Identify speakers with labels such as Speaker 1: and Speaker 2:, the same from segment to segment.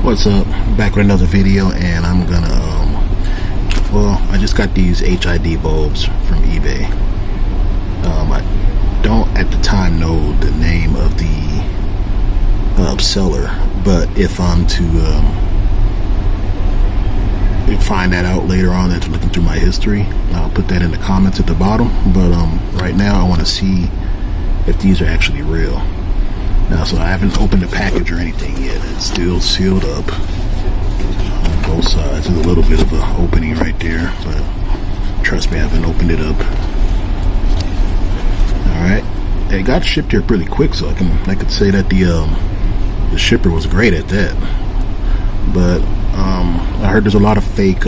Speaker 1: What's up? Back with another video, and I'm gonna well, I just got these HID bulbs from eBay. I don't at the time know the name of the seller, but if I'm to find that out later on after looking through my history, I'll put that in the comments at the bottom. But right now I want to see if these are actually real. Now, so I haven't opened the package or anything yet. It's still sealed up on both sides. There's a little bit of an opening right there, but trust me, I haven't opened it up. Alright, it got shipped here pretty quick, so I could say that the shipper was great at that. But I heard there's a lot of fake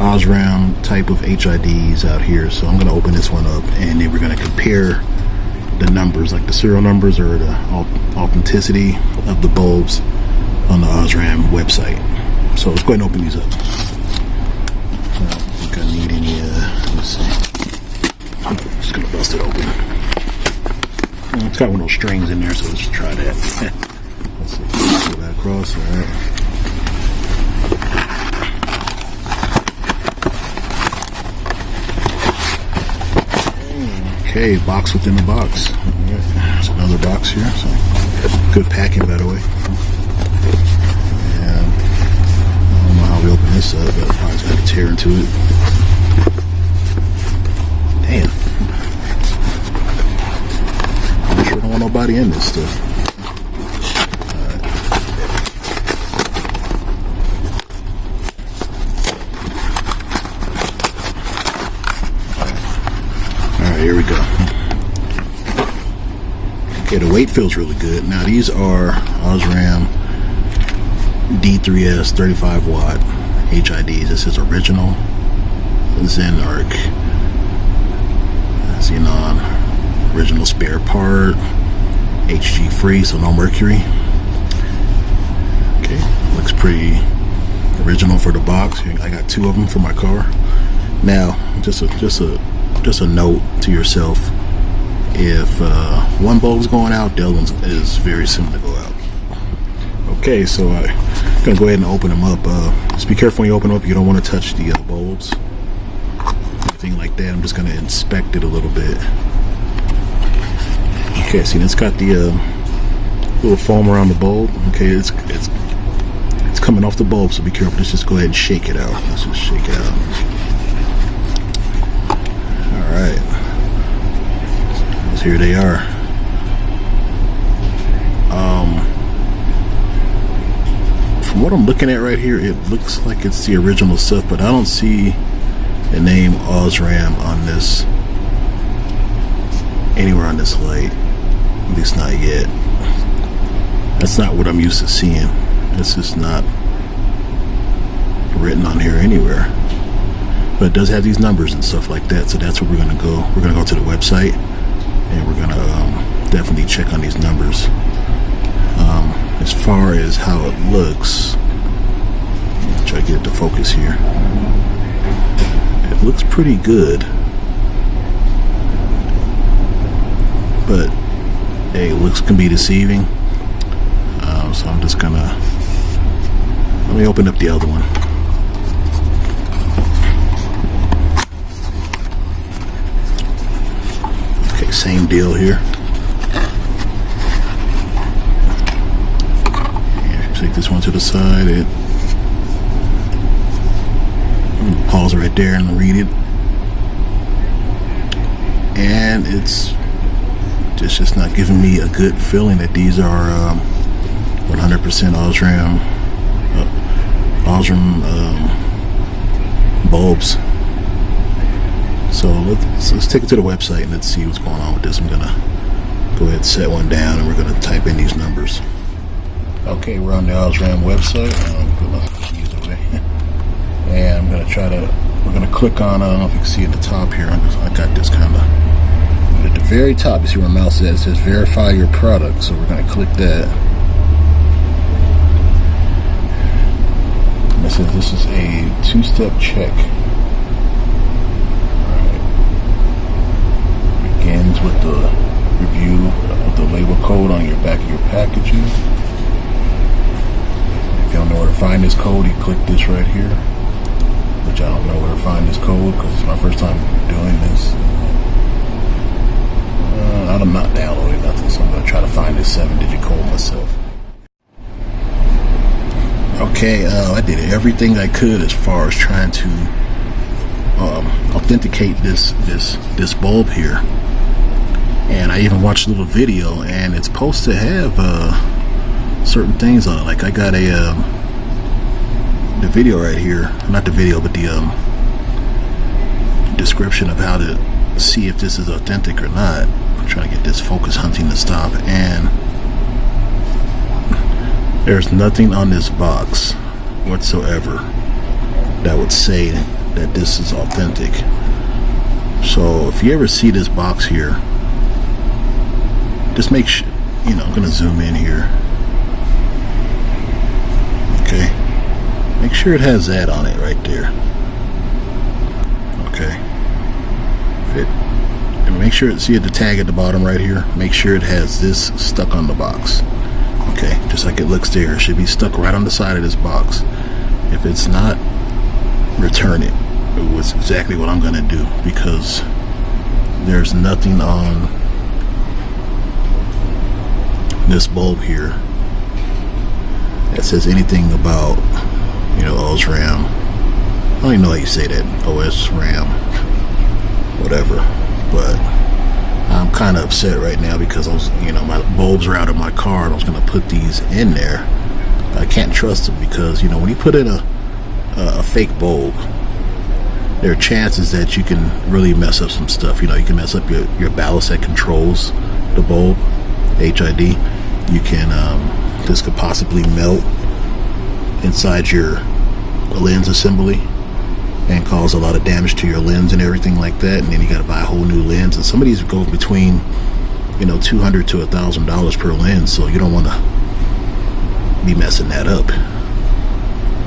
Speaker 1: Osram type of HIDs out here, so I'm gonna open this one up, and then we're gonna compare the numbers, like the serial numbers or the authenticity of the bulbs on the Osram website. So let's go ahead and open these up. I don't think I need any, let's see. I'm just gonna bust it open. It's got one of those strings in there, so let's try that. Let's see, pull that across, alright. Okay, box within the box. Right. There's another box here. So good packing, by the way. And I don't know how we open this up, but I just got to tear into it. Damn. I sure don't want nobody in this stuff. Here we go. Okay, the weight feels really good. Now these are Osram D3S 35 watt HIDs. This is original Zen-Arc xenon, original spare part, HG free, so no mercury. Okay, looks pretty original for the box. I got two of them for my car. Now, just a note to yourself: if one bulb's going out, the other one is very soon to go out. Okay, so I'm gonna go ahead and open them up. Just be careful when you open them up. You don't want to touch the bulbs, anything like that. I'm just gonna inspect it a little bit. Okay, see, it's got the little foam around the bulb. Okay, it's coming off the bulb, so be careful. Let's just go ahead and shake it out. Let's just shake it out. Alright, so here they are. From what I'm looking at right here, it looks like it's the original stuff, but I don't see the name Osram on this, anywhere on this light, at least not yet. That's not what I'm used to seeing. This is not written on here anywhere. But it does have these numbers and stuff like that, so that's where we're gonna go. We're gonna go to the website, and we're gonna definitely check on these numbers. As far as how it looks, try to get it to focus here. It looks pretty good, but hey, looks can be deceiving. So I'm just gonna let me open up the other one. Same deal here. Take this one to the side. Pause right there and read it. And it's just not giving me a good feeling that these are 100% Osram bulbs. So let's take it to the website and let's see what's going on with this. I'm gonna go ahead and set one down, and we're gonna type in these numbers. Okay, we're on the Osram website. Put my keys away, and we're gonna click on. I don't know if you can see at the top here. I got this kind of at the very top. You see where my mouse is? It says verify your product. So we're gonna click that. And it says this is a two-step check. Begins with the review of the label code on your back of your packaging. If you this code, you click this right here, which I don't know where to find this code because it's my first time doing this. I'm not downloading nothing, so I'm going to try to find this 7-digit code myself. Okay, I did everything I could as far as trying to authenticate this bulb here, and I even watched a little video, and it's supposed to have certain things on it. Like I got the video right here, not the video, but the description of how to see if this is authentic or not. I'm trying to get this focus hunting to stop, and there's nothing on this box whatsoever that would say that this is authentic. So if you ever see this box here, just make sure, I'm gonna zoom in here. Okay, make sure it has that on it right there. Okay, and make sure see the tag at the bottom right here. Make sure it has this stuck on the box. Okay, just like it looks there, it should be stuck right on the side of this box. If it's not, return it. It was exactly what I'm gonna do, because there's nothing on this bulb here that says anything about, Osram. I don't even know how you say that, Osram, whatever. But I'm kind of upset right now because my bulbs are out of my car, and I was going to put these in there. But I can't trust them because, when you put in a fake bulb, there are chances that you can really mess up some stuff. You can mess up your ballast that controls the bulb, HID. You can, this could possibly melt inside your lens assembly and cause a lot of damage to your lens and everything like that. And then you got to buy a whole new lens. And some of these go between, $200 to $1,000 per lens. So you don't want to be messing that up.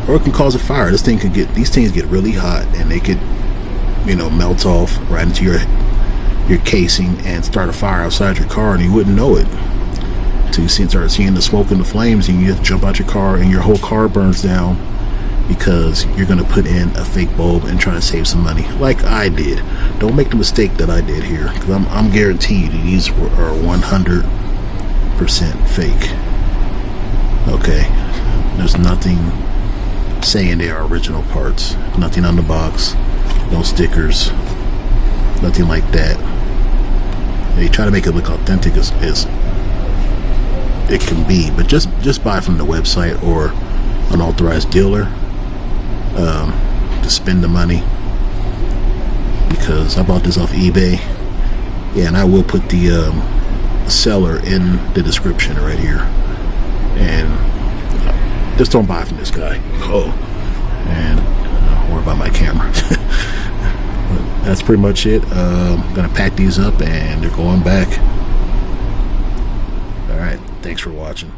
Speaker 1: Or it can cause a fire. These things get really hot, and they could, melt off right into your casing and start a fire outside your car, and you wouldn't know it. So you start seeing the smoke and the flames, and you have to jump out your car, and your whole car burns down because you're going to put in a fake bulb and try to save some money, like I did. Don't make the mistake that I did here, because I'm guaranteed these are 100% fake. Okay, there's nothing saying they are original parts. Nothing on the box, no stickers, nothing like that. They try to make it look authentic as it can be, but just buy from the website or an authorized dealer to spend the money, because I bought this off eBay. Yeah, and I will put the seller in the description right here, and just don't buy from this guy. And worry about my camera. But that's pretty much it. I'm gonna pack these up, and they're going back. All right, thanks for watching.